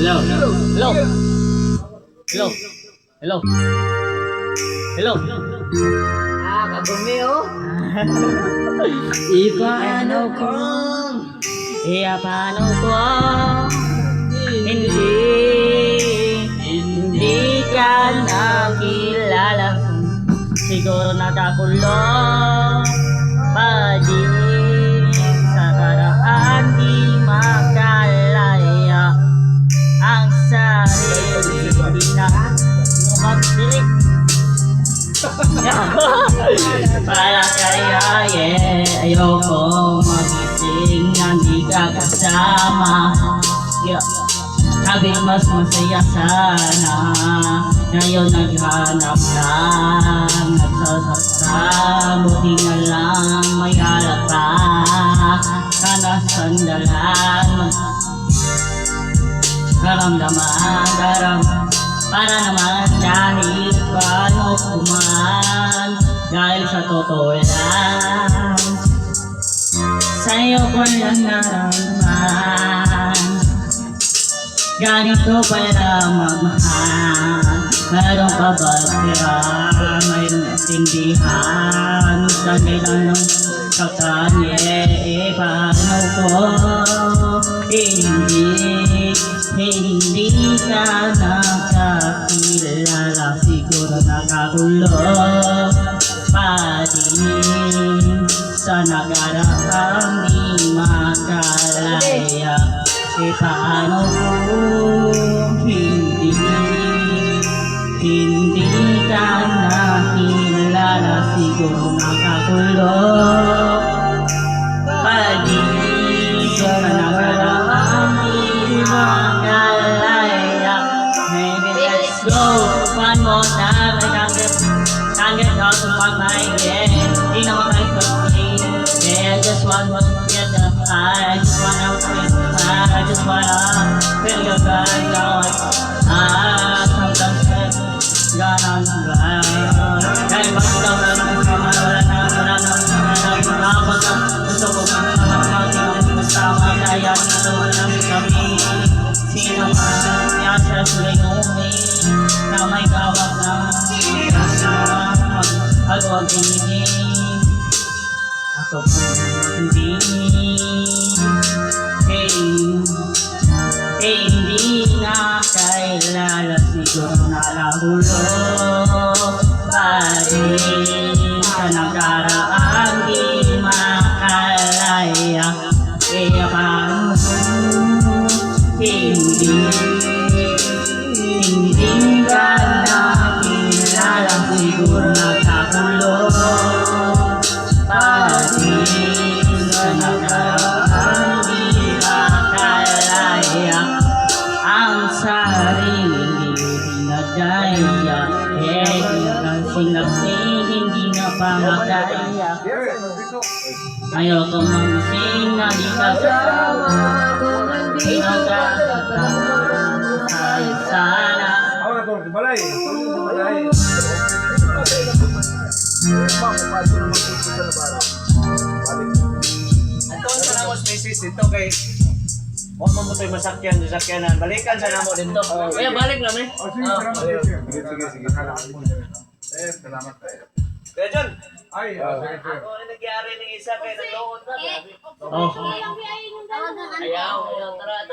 Hello. Hello. Hello. Hello. Hello. Kabumi oh. Paano ko hindi ka nakilala. Siguro nakakulong pa din sa karaan, di makalaya ang sarili na magdilig. Para kaya ayoko magising na di ka kasama. Sabi mas masaya sana, ngayon naghanap lang, nagsasakta, buti na lang may alak pa. Sana sandalan, karamdaman, para naman kahit paano kuman. Dahil sa totoo lang, sa'yo ko lang naramdaman. Ganito pala magmahal. Meron ka ba tira? Mayroong natindihan sa kailan ng kakanye. Paano ko hindi ka nakakilala. Siguro nakatulog pa din sa nagarang di makalaya. Paano kung hindi ka nakilala. Siguro nakakulong pa din sa nagarang di makalaya. Maybe let's go one more time. Can't get out of my mind, yeah. Di naman kayo pag-ing, yeah. Just want to get the high. Just wanna I just wanna feel your body on. Sometimes gone on the ground. Kahit bakit daw naman wala gusto ko masama. Kaya nito lang kami. Sino man yasa sulingumin na may kawag na ako ang pinigin. Ako hindi hindi na kailala. Siguro nalahulog pa rin sa nakaraan di makalaya. Kaya paano hindi ka nakilala. Siguro nakakulong pa rin sa nakaraan di makalaya ang sarili pinagdaya. Lasing-lasing hindi na pamataya. Ayoko magising na di ka kasama. Ikaw ka kahit sana. Ito sa namos misis ito kay huwag mo moto'y masakyan sa sakyanan. Balikan sa namo dito. Kaya balik namin. Sige. Salamat tayo. Kaya John. Ay, Ako na nagyari ng isa kay nalood na. Oh. Ayaw, tara.